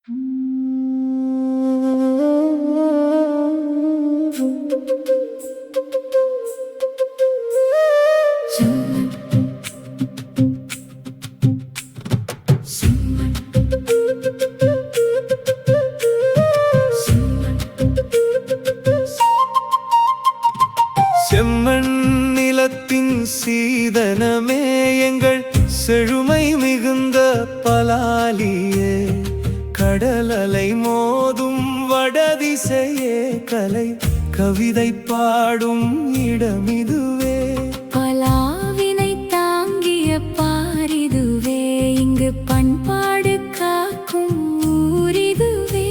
செம்மண் நிலத்தின் சீதனமே எங்கள் செழுமை மிகுந்த பலாலியே, கடல் அலை மோதும் வடதிசையே, கலை கவிதை பாடும் இடமிதுவே. பலாவினை தாங்கிய பாரிதுவே, இங்கு பண்பாடு காக்கும் ஊரிதுவே.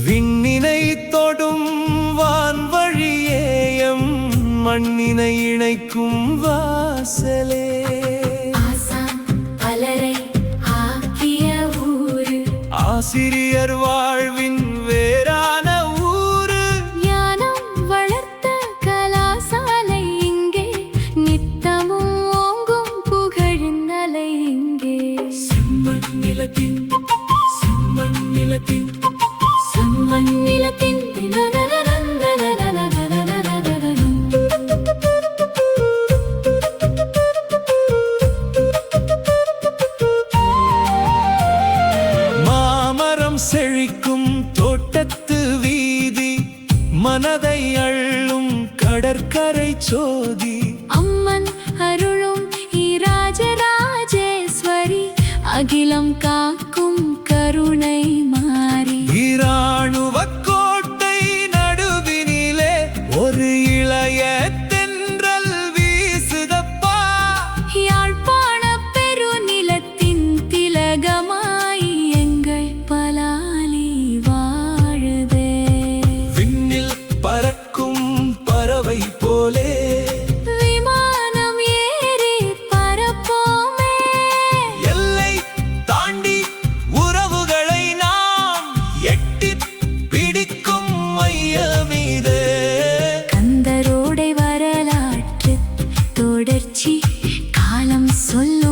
விண்ணினை தொடும் வான்வழியே, எம் மண்ணினை இணைக்கும் வாசலே. ஆசான் பலரை ஆக்கிய ஊரு, ஆசிரியர் வாழ்வின் வேறான ஊரு. ஞானம் வளர்த்த கலாசாலை இங்கே, நித்தமும் ஓங்கும் புகழின் அலை இங்கே. செம்மண் நிலத்தின் செம்மண் நிலத்தின் செம்மண் நிலத்தின் செழிக்கும் தோட்டத்து வீதி, மனதை அள்ளும் கடற்கரை சோதி. அம்மன் அருளும் ராஜராஜேஸ்வரி, அகிலம் காக்கும் கருணை மாறி. இராணுவ கோட்டை நடுவினிலே ஒரு இளைய தென்றல் வீசுதப்பா. யாழ்ப்பாண பெருநிலத்தின் திலகமாய் எங்கள் பலாலி வாழுதே. விண்ணில் பறக்கும் பறவை போலே விமானம் ஏறி பறப்போமே, எல்லை தாண்டி உறவுகளை நாம் எட்டிப் பிடிக்கும் மையமீதே. கந்தரோடை வரலாற்று தொடர்ச்சி காலம் சொல்லும்